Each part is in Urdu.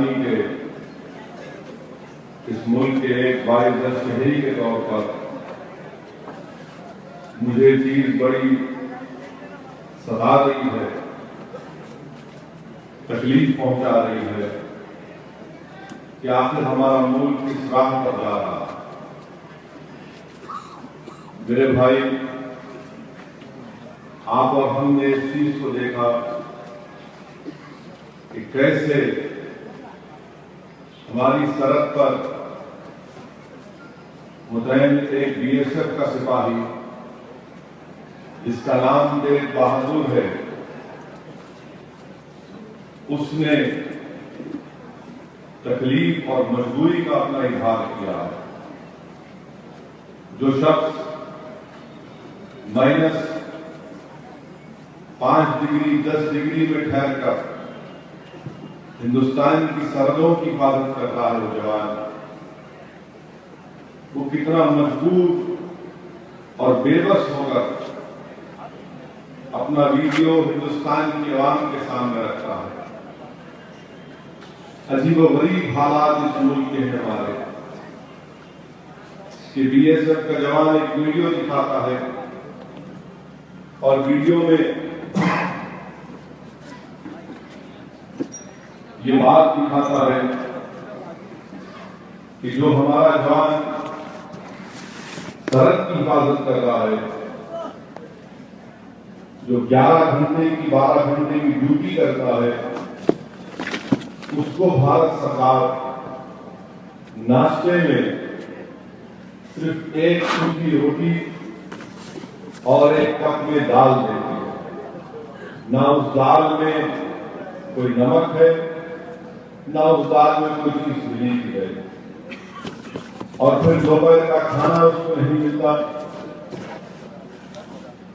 ہندوستانی کے اس ملک کے ایک باعزت شہری کے طور پر مجھے چیز بڑی ستا رہی ہے، تکلیف پہنچا رہی ہے کہ آخر ہمارا ملک کس راہ پر جا رہا ہے۔ میرے بھائی، آپ اور ہم نے اس چیز کو دیکھا کہ کیسے ہماری سڑک پر متعین ایک بی ایس ایف کا سپاہی جس کا نام تیغ بہادر ہے، اس نے تکلیف اور مجبوری کا اپنا اظہار کیا ہے۔ جو شخص -5 ڈگری 10 ڈگری میں ٹھہر کر ہندوستان کی سرحدوں کی حفاظت کرتا ہے، وہ جوان، وہ کتنا مجبور اور بے بس ہو کر اپنا ویڈیو ہندوستان کی عوام کے سامنے رکھتا ہے۔ عجیب و غریب حالات اس ملک کے ہیں ہمارے کہ بی ایس ایف کا جوان ایک ویڈیو دکھاتا ہے اور ویڈیو میں یہ بات دکھاتا ہے کہ جو ہمارا جوان سڑک کی حفاظت کر رہا ہے، جو 11 گھنٹے کی 12 گھنٹے کی ڈیوٹی کرتا ہے، اس کو بھارت سرکار ناشتے میں صرف ایک سوکھی روٹی اور ایک کپ میں دال دیتی ہے۔ نہ اس دال میں کوئی نمک ہے، نہ اس دال میں کوئی چیز ملی ہے، اور پھر دوپہر کا کھانا اس کو نہیں ملتا۔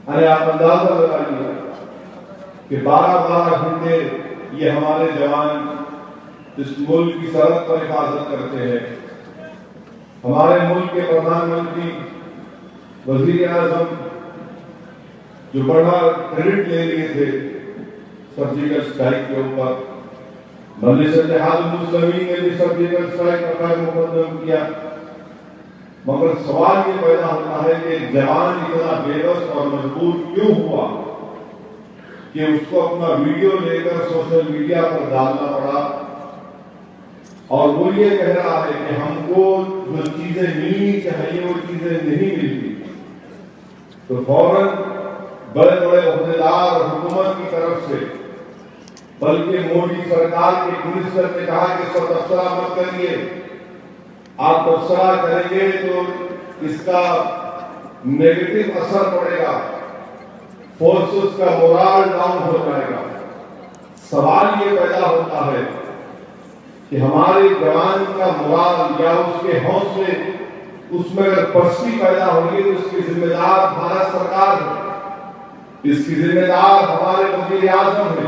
ارے آپ اندازہ لگائیے کہ 12 گھنٹے یہ ہمارے جوان اس ملک کی سرحد پر حفاظت کرتے ہیں۔ ہمارے ملک کے پردھان منتری، وزیر اعظم جو بڑا کریڈٹ لے لیے تھے سرجیکل اسٹرائک کے اوپر، مجلس اتحاد المسلمین نے بھی سرجیکل اسٹرائک کا خیر مقدم کیا، مگر سوال یہ پیدا ہوتا ہے کہ ایک جوان اتنا بے بس اور مجبور کیوں ہوا کہ اس کو اپنا ویڈیو لے کر سوشل میڈیا پر ڈالنا پڑا، اور وہ یہ کہہ رہا ہے کہ ہم کو جو چیزیں ملنی چاہیے وہ چیزیں نہیں ملتی۔ تو فوراً بڑے بڑے عہدیدار حکومت کی طرف سے، بلکہ مودی سرکار کے منسٹر نے کہا کہ اس پر تبصرہ مت کریے، آپ تبصرہ کریں گے تو اس کا نیگیٹو اثر پڑے گا، فورسز کا مورال ڈاؤن ہو جائے گا۔ سوال یہ پیدا ہوتا ہے کہ ہمارے جوان کا مورال یا اس کے حوصلے، اس میں اگر پستی پیدا ہوگی تو اس کی ذمہ دار بھارت سرکار ہے، اس کی ذمہ دار ہمارے وزیر اعظم ہے،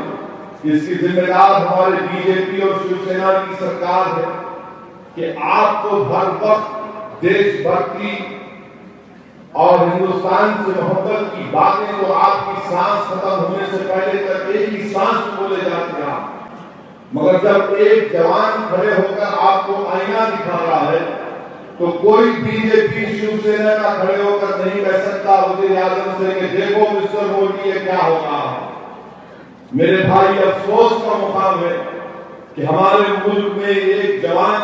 اس کی ذمہ دار ہمارے بی جے پی اور شیو سینا کی سرکار ہے کہ آپ کو ہر وقت دیش بھکتی اور ہندوستان سے محبت کی باتیں تو آپ کی سانس ختم ہونے سے پہلے تک ایک ہی سانس بولے جاتے ہیں، مگر جب ایک جوان کھڑے ہو کر آپ کو آئینہ دکھا رہا ہے تو کوئی بی جے پی شیو سینا کا کھڑے ہو کر نہیں کہہ سکتا وزیر اعظم سے کہ دیکھو مسٹر مودی یہ کیا ہو رہا ہے۔ میرے بھائی، افسوس کا مقام ہے کہ ہمارے ملک میں ایک جوان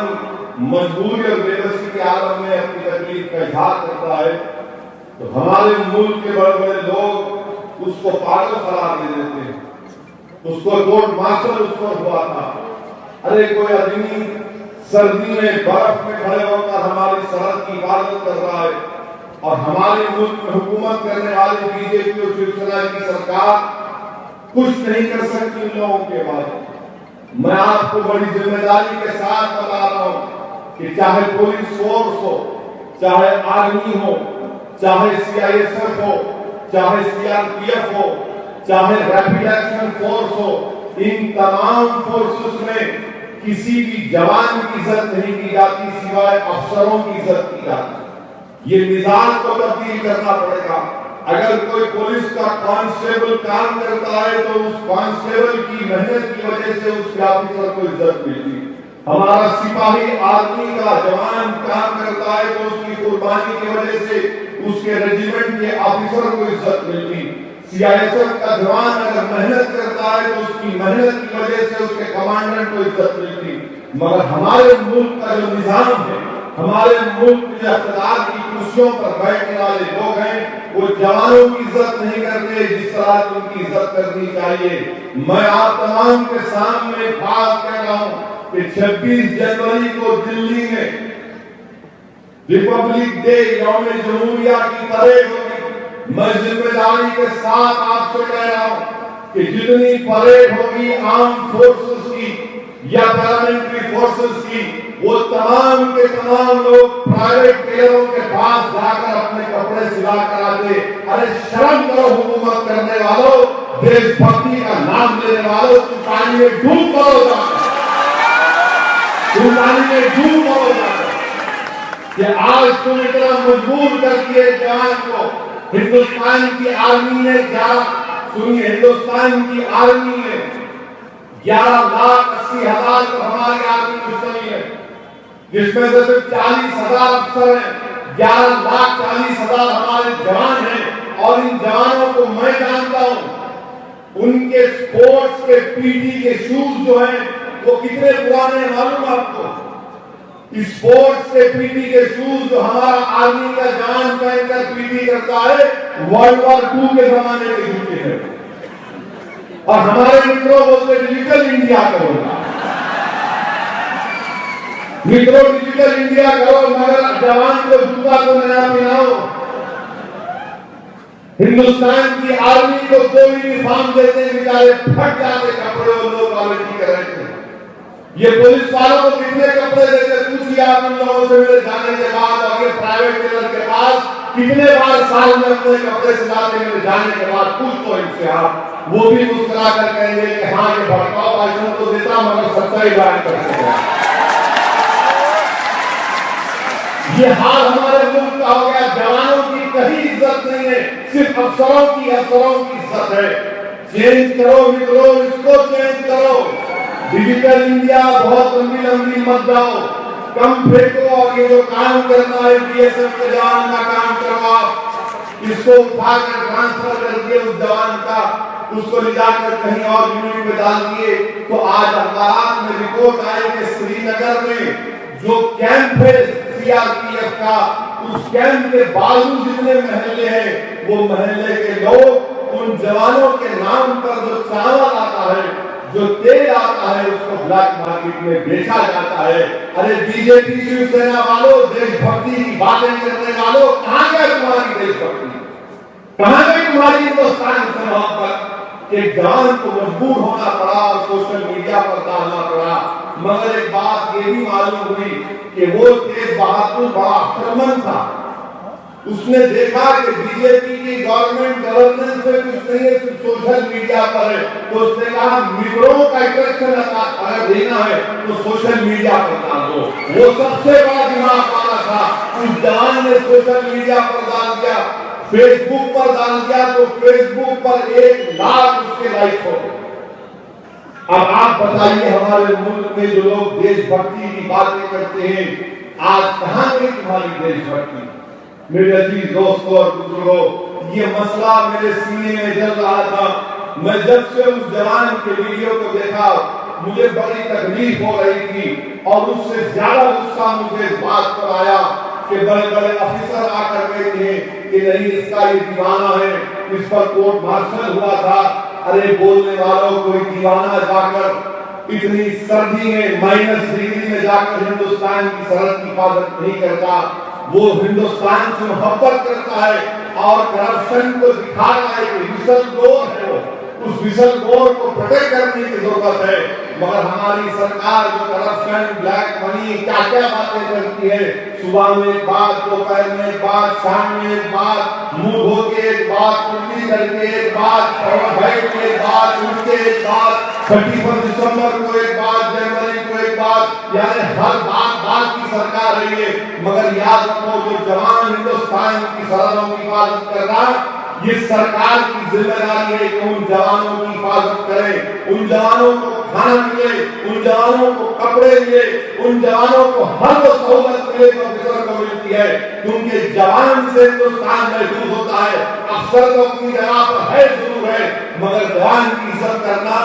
مجبوری اور بے بسی کے عالم میں اپنی تکلیف کا اظہار کرتا ہے تو ہمارے ملک کے بڑے بڑے لوگ اس کو پاگل قرار دے دیتے ہیں، اس کو کورٹ مارشل اس پر ہوا تھا۔ ارے کوئی آدمی سردی میں برف میں کھڑے ہو کر ہماری سرحد کی حفاظت کر رہا ہے، اور ہمارے ملک میں حکومت کرنے والی بی جے پی اور شیو سینا کی سرکار کچھ نہیں کر سکتی ان لوگوں کے بعد۔ میں آپ کو بڑی ذمہ داری کے ساتھ بتا رہا ہوں کہ چاہے پولیس فورس ہو، چاہے آرمی ہو، چاہے سی آئی ایس ایف ہو، چاہے سی آر پی ایف ہو، چاہے ریپڈ ایکشن فورس ہو، ان تمام فورسز میں کسی بھی جوان کی عزت نہیں کی جاتی سوائے افسروں کی عزت کی جاتی۔ یہ نظام کو تبدیل کرنا پڑے گا۔ اگر کوئی پولیس کا کانسٹیبل کام کرتا ہے تو اس کانسٹیبل کی محنت کی وجہ سے اس کے آفیسر کو عزت ملتی، ہمارا سپاہی آرمی کا جوان کام کرتا ہے تو اس کی قربانی کی وجہ سے اس کے ریجیمنٹ کے آفیسر کو عزت ملتی. CISF کا جوان اگر محنت کرتا ہے تو اس کی محنت کی وجہ سے اس کے کمانڈنٹ کو عزت ملتی. مگر ہمارے ملک کا جو نظام ہے، ہمارے ملک میں اقتدار کی کرسیوں پر بیٹھنے والے لوگ ہیں، وہ جوانوں کی عزت نہیں کرتے جس طرح ان کی عزت کرنی چاہیے. میں آپ تمام کے سامنے بات کہہ رہا ہوں کہ 26 جنوری کو دلی میں ریپبلک ڈے یوم جمہوریہ کی پریڈ ہوگی. میں ذمہ داری کے ساتھ آپ سے کہہ رہا ہوں کہ جتنی پریڈ ہوگی آرم فورسز کی یا پیراملٹری فورسز کی، وہ تمام کے تمام لوگ پرائیویٹ ٹیلروں کے پاس جا کر اپنے کپڑے سلا کر آتے. ارے شرم کرو حکومت کرنے والوں، دیش بھکتی کا نام لینے والوں، تم پانی میں ڈوب کرو جا کر، تم پانی میں ڈوب کرو جا کر. کہ آج تم اتنا مجبور کر دیے جوان کو. ہندوستان کی آرمی نے ہندوستان کی آرمی نے 11,80,000 پر ہماری آرمی مشتمل ہے، جس میں سے صرف 40,000 افسر ہیں، 11,40,000 ہمارے جوان ہیں. اور ان جوانوں کو میں جانتا ہوں، ان کے سپورٹس کے PT کے شوز جو ہیں وہ کتنے پرانے ہیں معلوم آپ کو؟ اسپورٹس کے PT کے شوز جو ہمارا آرمی کا جوان پہن کر PT کرتا ہے، World War II کے زمانے کے جوتے ہیں. اور ہمارے متروں بولتے ڈیجیٹل انڈیا کرو، متروں ڈیجیٹل انڈیا کرو، مگر جوان کو جوتا کو نیا پہناؤ. ہندوستان کی آرمی کو کوئی یونیفارم دیتے ہیں، بیچارے پھٹ جاتے کپڑے اور لو کوالٹی کے رہتے ہیں. یہ پولیس والوں کو کتنے کپڑے دیتے پوچھیے آپ ان لوگوں سے میرے جانے کے بعد. اور یہ پرائیویٹ ٹیلر کے پاس کتنے بار سال میں اپنے کپڑے سلاتے میرے جانے کے بعد؟ پوچھ تو ان سے آپ. وہ بھی مسکرا کر کہیں گے کہ ہاں یہ بھڑکاؤ بھاشن تو دیتا مگر سچائی بیان کرتے ہیں. یہ حال ہمارے ملک کا ہو گیا. جوانوں کی کہیں عزت نہیں ہے، صرف افسروں کی عزت ہے. چینج کرو مترو، اس کو چینج کرو. ڈیجیٹل انڈیا بہت لمبی مت جاؤ، کم پھینکو. اور یہ جو کام کرنا ہے BSF کے جوان کا کام کرو، آپ اس کو اٹھا کر ٹرانسفر کر دیے اس جوان کا، اس کو لے جا کر کہیں اور یونٹ میں ڈال دیے. تو آج اخبارات میں رپورٹ آئی کہ سری نگر میں جو کیمپ ہے CRPF کا، اس کیمپ کے بازو جتنے محلے ہیں، وہ محلے کے لوگ ان جوانوں کے نام پر جو چاول آتا ہے، جو تیل آتا ہے، اس کو بلیک مارکیٹ میں بیچا جاتا ہے. ارے BJP شیو سینا والوں، دیش بھکتی کی باتیں کرنے والوں، کہاں گئے تمہاری دیش بھکتی؟ کہاں گئی تمہاری ہندوستان سے محبت؟ ایک جوان کو مجبور ہونا پڑا اور سوشل میڈیا پر ڈالنا پڑا. مگر ایک بات یہ بھی معلوم ہوئی کہ وہ تیز بہادر بڑا احترمن تھا. اس نے دیکھا کہ BJP کی گورنمنٹ گورننس میں کچھ نہیں ہے، صرف سوشل میڈیا پر ہے. تو اس نے کہا متروں کا اٹریکشن اگر دینا ہے تو سوشل میڈیا پر ڈال دو. وہ سب سے بڑا دماغ والا تھا. اس جوان نے سوشل میڈیا پر ڈال دیا، فیس بک پر ڈال دیا، تو فیس بک پر 1,00,000 اس کے لائک ہو گئے. اب آپ بتائیے ہمارے ملک میں جو لوگ دیش بھکتی کی باتیں کرتے ہیں، آج کہاں گئی تمہاری دیش بھکتی؟ میرے عزیز دوستوں اور بزرگوں، یہ مسئلہ میرے سینے میں جل رہا تھا. میں جب سے اس جوان کے ویڈیو کو دیکھا مجھے بڑی تکلیف ہو رہی تھی. اور اس سے زیادہ غصہ مجھے اس بات پر آیا کہ بڑے بڑے افسر آ کر کہتے ہیں کہ نہیں اس کا یہ دیوانہ ہے، اس پر کورٹ مارشل ہوا تھا. ارے بولنے والوں، کوئی دیوانہ جا کر اتنی سردی میں -ڈگری میں جا کر ہندوستان کی سرحد کی حفاظت نہیں کرتا. وہ ہندوستان سے محبت کرتا ہے اور کرپشن کو دکھا رہا ہے کہ وسل بلور ہے. وہ اس وسل بلور کو پروٹیکٹ کرنے کی ضرورت ہے. مگر ہماری سرکار جو کرپشن، بلیک منی، کیا کیا باتیں کرتی ہے، صبح میں ایک بات، دوپہر میں ایک بات، شام میں ایک بات، منہ دھو کے ایک بات، الٹی کر کے ایک بات، بیٹھ کے ایک بات، اٹھ کے ایک بات، 31 دسمبر کو ایک بات، جنوری کو ایک بات. یعنی ہر بات کی سرکار رہی ہے. مگر یاد رکھو جو جوان ہندوستان کی سرحدوں کی حفاظت کر رہا یہ سرکار کی ذمہ داری ہے کہ ان جوانوں کی حفاظت کرے، ان جوانوں کو کھانا ملے، ان جوانوں کو کپڑے ملے، ان جوانوں کو ہر وہ سہولت ملے جو افسر کو ملتی ہے، کیونکہ جوان سے ہندوستان محفوظ ہوتا ہے۔ افسر تو اپنی جگہ پر ہے ضرور ہے، مگر جوان کی عزت کرنا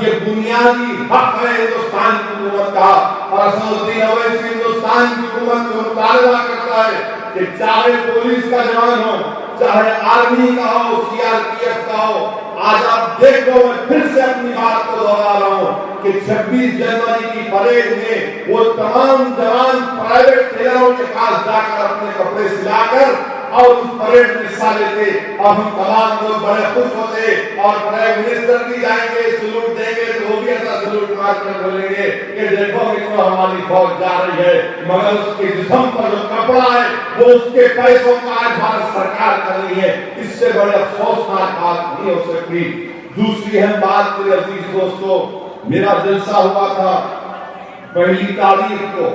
یہ بنیادی حق ہے ہندوستان کی حکومت کا۔ اور اسد الدین اویسی ہندوستان کی حکومت سے مطالبہ کرتا ہے کہ چاہے پولیس کا جوان ہو، چاہے آرمی کا ہو، سی آر پی ایف کا ہو، آج آپ دیکھو میں پھر سے اپنی بات کو دوہرا رہا ہوں کہ 26 جنوری کی پریڈ میں وہ تمام جوان پرائیویٹ ٹیلروں کے پاس جا کر اپنے کپڑے سلا کر اور اس پریڈ میں حصہ لیتے، اور ہم تمام لوگ بڑے خوش ہوتے، اور پرائم منسٹر بھی جائیں گے، سلوٹ دیں گے تو وہ بھی ایسا سلوٹ مار کر بولیں گے کہ دیکھو کہ ہماری فوج جا رہی ہے، مگر اس کے جسم پر جو کپڑا ہے وہ اس کے پیسوں کا آج بھارت سرکار کر رہی ہے۔ اس سے بڑے افسوسناک بات نہیں ہو سکتی۔ دوسری اہم بات میرے عزیز دوستو، میرا جلسہ ہوا تھا 1 تاریخ کو